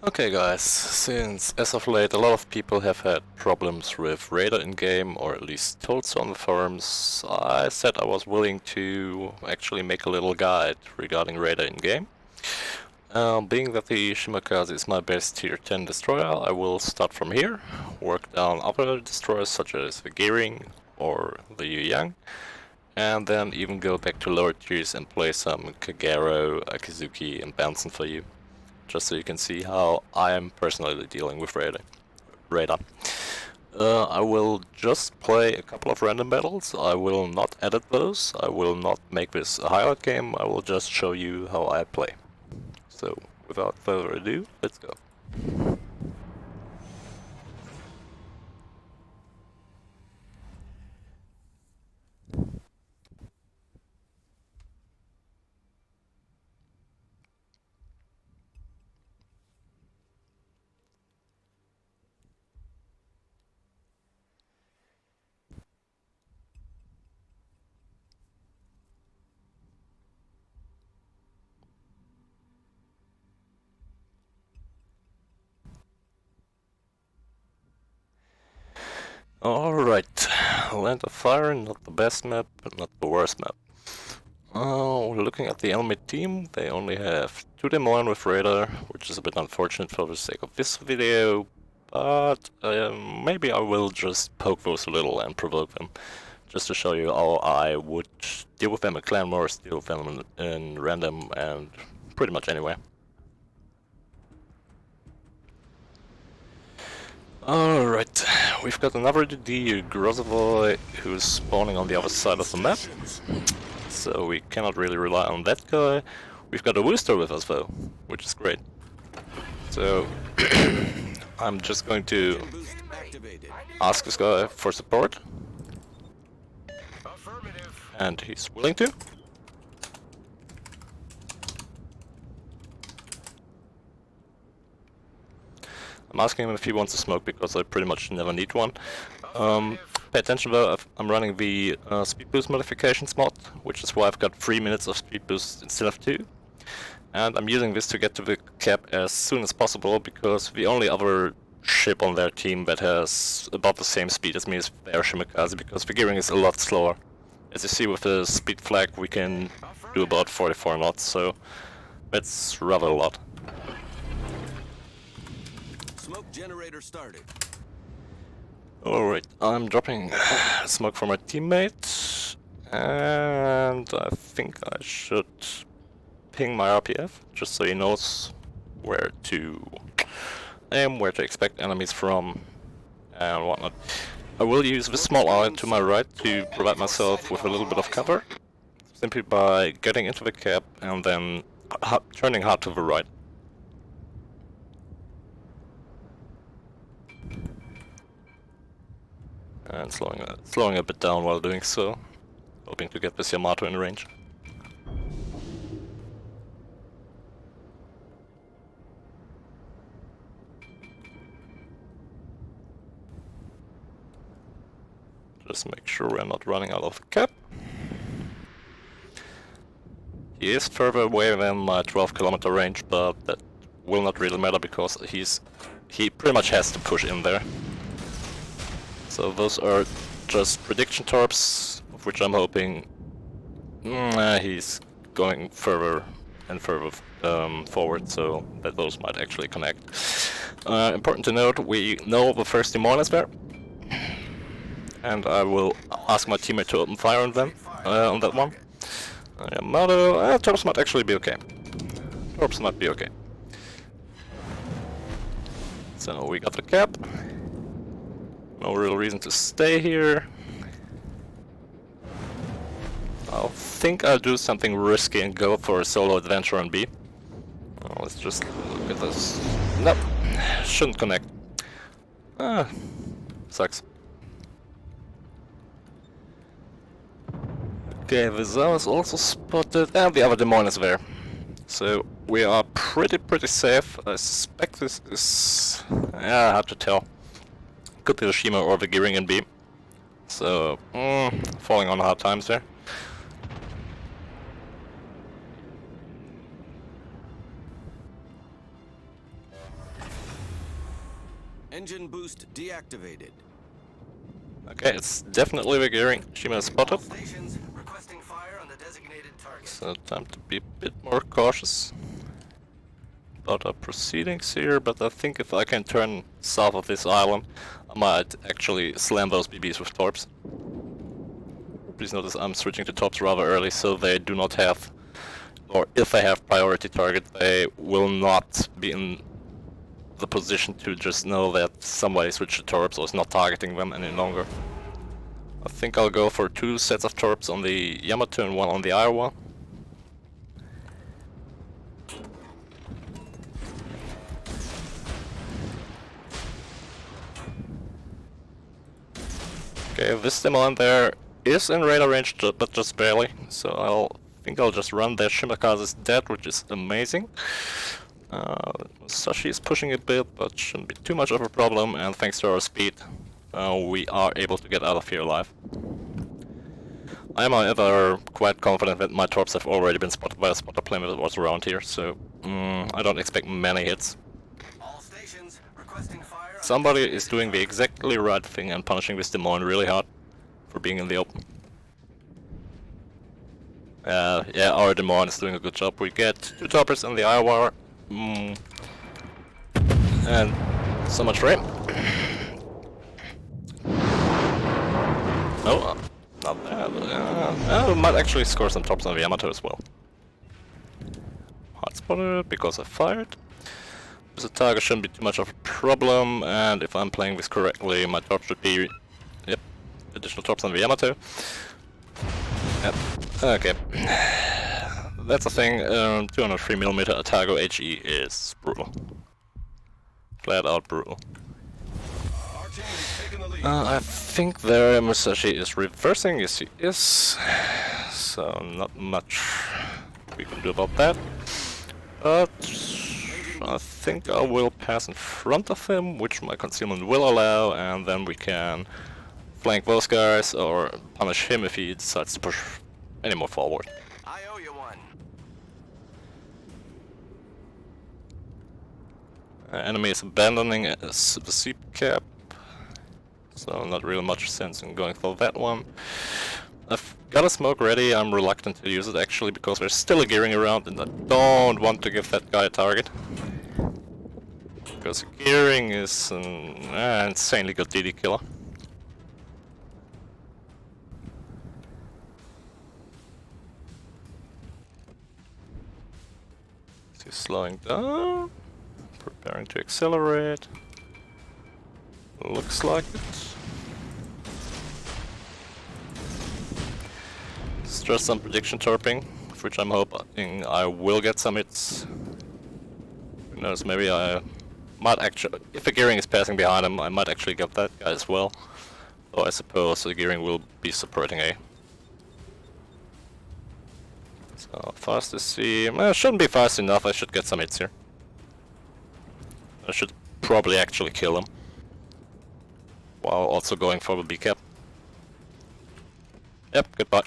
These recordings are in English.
Okay guys, since as of late a lot of people have had problems with radar in-game, or at least told so on the forums, I said I was willing to actually make a little guide regarding radar in-game. Being that the Shimakaze is my best tier 10 destroyer, I will start from here, work down other destroyers such as the Gearing or the Yu Yang, and then even go back to lower tiers and play some Kagero, Akizuki and Benson for you. Just so you can see how I am personally dealing with radar. I will just play a couple of random battles. I will not edit those. I will not make this a highlight game. I will just show you how I play. So, without further ado, let's go. Alright, Land of Fire, not the best map, but not the worst map. Looking at the enemy team, they only have 2 Demon with radar, which is a bit unfortunate for the sake of this video, but maybe I will just poke those a little and provoke them, just to show you how I would deal with them in Clan Wars, deal with them in random, and pretty much anywhere. Alright, we've got another DD, Grozavoy, who's spawning on the other side of the map, so we cannot really rely on that guy. We've got a Wooster with us though, which is great. So, I'm just going to ask this guy for support, and he's willing to. I'm asking him if he wants to smoke because I pretty much never need one. Pay attention though, I'm running the speed boost modifications mod, which is why I've got 3 minutes of speed boost instead of 2. And I'm using this to get to the cap as soon as possible, because the only other ship on their team that has about the same speed as me is their Shimakaze, because the gearing is a lot slower. As you see with the speed flag, we can do about 44 knots, so that's rather a lot. Smoke generator started. Alright, I'm dropping smoke for my teammate, and I think I should ping my RPF, just so he knows where to aim, where to expect enemies from, and whatnot. I will use this small island to my right to provide myself with a little bit of cover, simply by getting into the cap and then turning hard to the right. And slowing a bit down while doing so, hoping to get this Yamato in range. Just make sure we're not running out of the cap. He is further away than my 12-kilometer range, but that will not really matter because he pretty much has to push in there. So those are just prediction torps, of which I'm hoping he's going further and further forward, so that those might actually connect. Important to note, we know the first demon is there, and I will ask my teammate to open fire on them, on that one. Yamato, torps might actually be okay. Torps might be okay. So we got the cap. No real reason to stay here. I think I'll do something risky and go for a solo adventure on B. Let's just look at this. Nope, shouldn't connect. Sucks. Okay, the Zao is also spotted, and the other demon is there. So we are pretty safe. I suspect this is... hard to tell. Could be the Shima or the Gearing in B. So, falling on hard times there. Engine boost deactivated. Okay, it's definitely the gearing. Shima is spotted. Stations requesting fire on the designated target. So time to be a bit more cautious about our proceedings here, but I think if I can turn south of this island, I might actually slam those BBs with torps. Please notice I'm switching to torps rather early, so they do not have, or if they have priority target, they will not be in the position to just know that somebody switched to torps or is not targeting them any longer. I think I'll go for 2 sets of torps on the Yamato and 1 on the Iowa. Okay, this demo in there is in radar range, but just barely, so I think I'll just run their Shimakaze's dead, which is amazing. Sashi is pushing a bit, but shouldn't be too much of a problem, and thanks to our speed, we are able to get out of here alive. I am, however, quite confident that my torps have already been spotted by a spotter plane that was around here, so I don't expect many hits. All stations requesting fire. Somebody is doing the exactly right thing and punishing this Des Moines really hard for being in the open. Yeah, our Des Moines is doing a good job. We get 2 toppers in the Iowa. And so much for him. No, not bad. We might actually score some tops on the Yamato as well. Hard spotted because I fired. The target shouldn't be too much of a problem, and if I'm playing this correctly, my top should be, yep, additional tops on the Yamato. Yep, okay. That's the thing, 203mm Atago HE is brutal. Flat out brutal. Our team is taking the lead. I think there Musashi is reversing, yes he is. So not much we can do about that. But I think I will pass in front of him, which my concealment will allow, and then we can flank those guys or punish him if he decides to push any more forward. I owe you one. Enemy is abandoning the seep cap, so not really much sense in going for that one. I've got a smoke ready. I'm reluctant to use it actually because there's still a gearing around and I don't want to give that guy a target. Because gearing is an insanely good DD killer. He's slowing down, preparing to accelerate. Looks like it. Just some prediction torping, for which I'm hoping I will get some hits. Who knows, maybe I might actually, if the gearing is passing behind him, I might actually get that guy as well. Though I suppose the gearing will be supporting A. So fast to see, shouldn't be fast enough, I should get some hits here. I should probably actually kill him. While also going for the B cap. Yep, goodbye.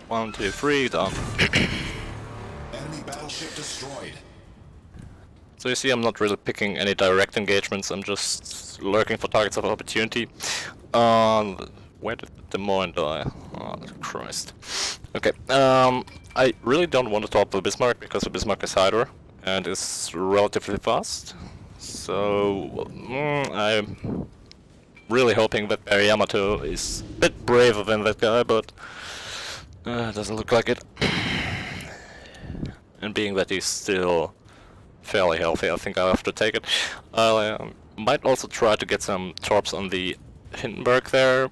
1, 2, 3, down. Enemy battleship destroyed. So you see I'm not really picking any direct engagements, I'm just lurking for targets of opportunity. Where did the Des Moines die? Oh Christ. Okay, I really don't want to top the Bismarck because the Bismarck is Hydra and is relatively fast. So I'm really hoping that Barry Yamato is a bit braver than that guy, but doesn't look like it. And being that he's still fairly healthy, I think I'll have to take it. I might also try to get some torps on the Hindenburg there.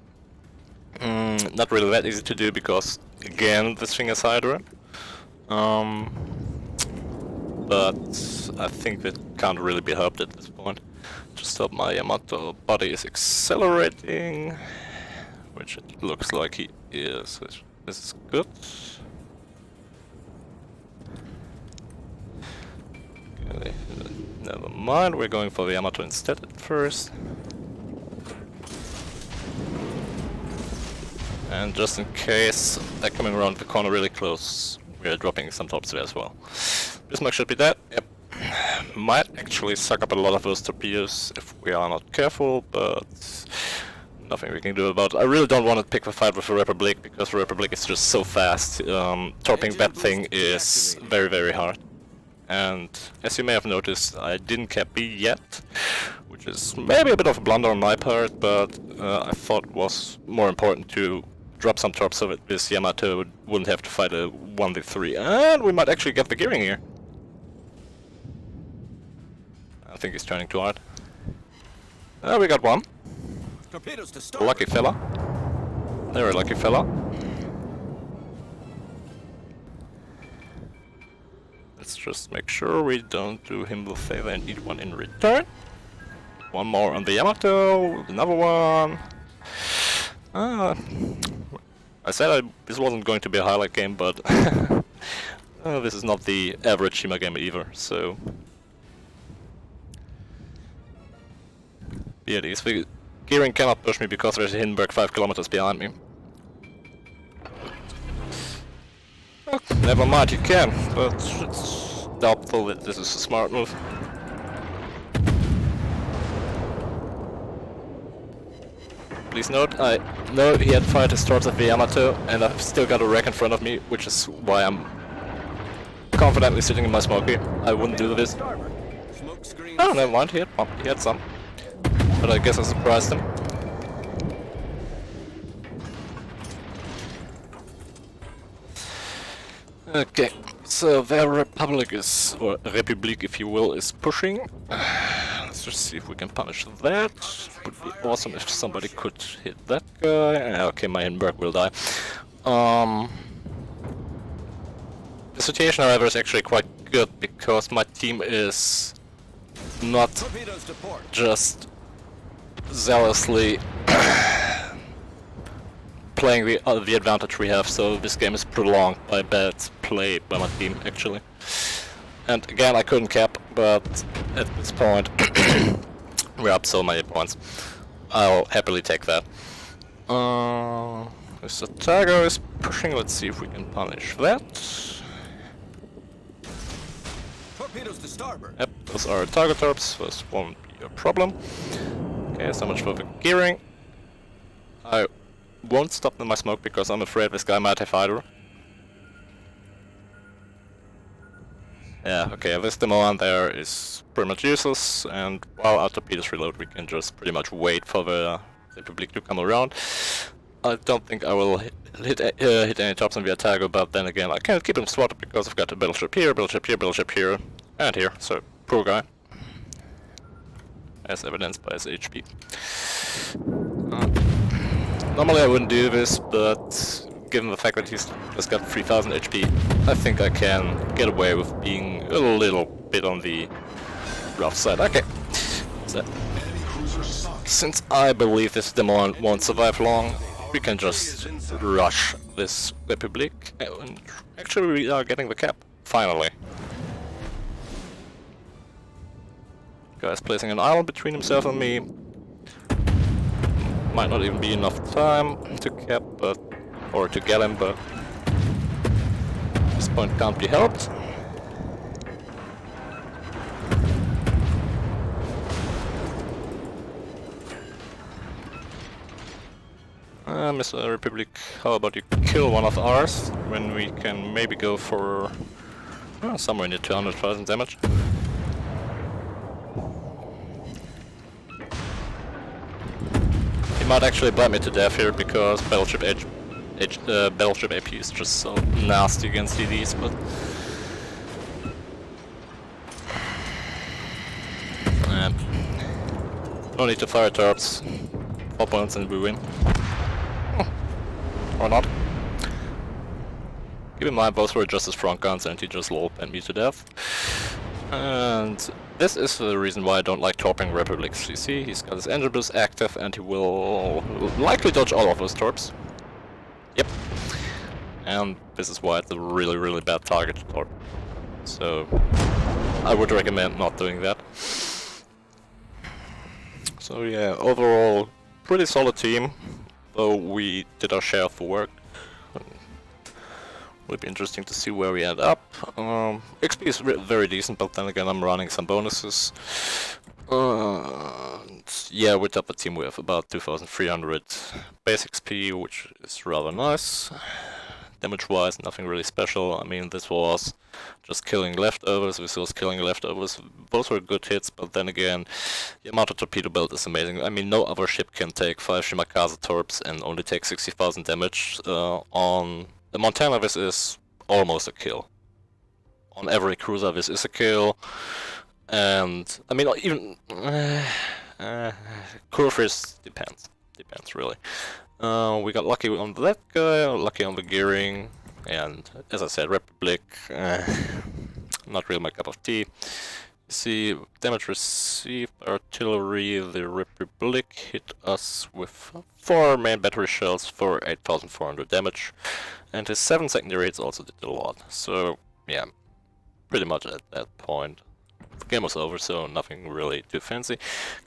Not really that easy to do because, again, this thing is Hydra. But I think that can't really be helped at this point. Just hope my Yamato body is accelerating, which it looks like he is. This is good. Okay, never mind, we're going for the Yamato instead at first. And just in case they're coming around the corner really close, we're dropping some tops there as well. Bismarck should be dead. Yep. might actually suck up a lot of those torpedoes if we are not careful, but nothing we can do about it. I really don't want to pick the fight with the Republic, because the Republic is just so fast. Torping that thing is very, very hard. And as you may have noticed, I didn't cap B yet, which is maybe a bit of a blunder on my part, but I thought it was more important to drop some torps so that this Yamato wouldn't have to fight a 1v3, and we might actually get the gearing here. I think he's turning too hard. We got one. Torpedoes to start. Lucky fella. Very lucky fella. Let's just make sure we don't do him the favor and eat one in return. One more on the Yamato, another one. I said this wasn't going to be a highlight game, but this is not the average Shima game either, so... Yeah, the gearing cannot push me because there's a Hindenburg 5 kilometers behind me. Well, never mind, you can, but it's doubtful that this is a smart move. Please note, I know he had fired his torps at the Yamato, and I've still got a wreck in front of me, which is why I'm confidently sitting in my smoky. I wouldn't do this. Oh, never mind, he had some. But I guess I surprised him. Okay, so the Republic is, or Republic if you will, is pushing. Let's just see if we can punish that. Would be awesome if somebody could hit that guy. Okay, my Hindenburg will die. The situation, however, is actually quite good because my team is not just zealously playing the advantage we have, so this game is prolonged by bad play by my team, actually. And again, I couldn't cap, but at this point we're up so many points. I'll happily take that. This Tiger is pushing, let's see if we can punish that. Torpedoes to starboard. Yep, those are target torps, this won't be a problem. Okay, so much for the gearing. I won't stop in my smoke because I'm afraid this guy might have either. Yeah, okay, this demo on there is pretty much useless, and while our torpedoes reload we can just pretty much wait for the Republic to come around. I don't think I will hit any tops on the Otago, but then again I can't keep him swatted because I've got a battleship here, battleship here, battleship here, and here, so poor guy. As evidenced by his HP. Normally I wouldn't do this, but given the fact that he's just got 3000 HP, I think I can get away with being a little bit on the rough side. Okay. So, since I believe this demo won't survive long, we can just rush this Republic, and actually we are getting the cap, finally. Guy's placing an island between himself and me. Might not even be enough time to cap, but or to get him, but this point can't be helped. Mr. Republic, how about you kill one of ours when we can maybe go for somewhere near 200,000 damage. He might actually bite me to death here because Battleship Battleship AP is just so nasty against DDs, but no need to fire turrets. 4 points and we win. Or not. Keep in mind those were just his front guns and he just lol penned me to death. And this is the reason why I don't like torping Republics. You see, he's got his engine boost active and he will likely dodge all of those torps. Yep. And this is why it's a really, really bad target to torp. So I would recommend not doing that. So yeah, overall pretty solid team, though we did our share of the work. Will be interesting to see where we end up. XP is very decent, but then again I'm running some bonuses. Yeah, with top the team we have about 2,300 base XP, which is rather nice. Damage-wise, nothing really special. I mean, this was just killing leftovers, this was killing leftovers. Both were good hits, but then again, the amount of torpedo build is amazing. I mean, no other ship can take 5 Shimakaze torps and only take 60,000 damage. On the Montana, this is almost a kill. On every cruiser, this is a kill. And, I mean, even... Curvers depends really. We got lucky on that guy, lucky on the gearing, and as I said, Republic, not really my cup of tea. See, damage received artillery, the Republic hit us with 4 main battery shells for 8,400 damage, and his 7 secondary hits also did a lot, so yeah, pretty much at that point. The game was over, so nothing really too fancy.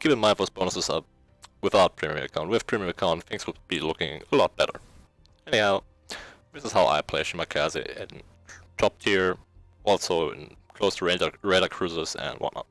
Keep in mind those bonuses are without premium account. With premium account, things would be looking a lot better. Anyhow, this is how I play Shimakaze in top tier, also in close to radar cruisers and whatnot.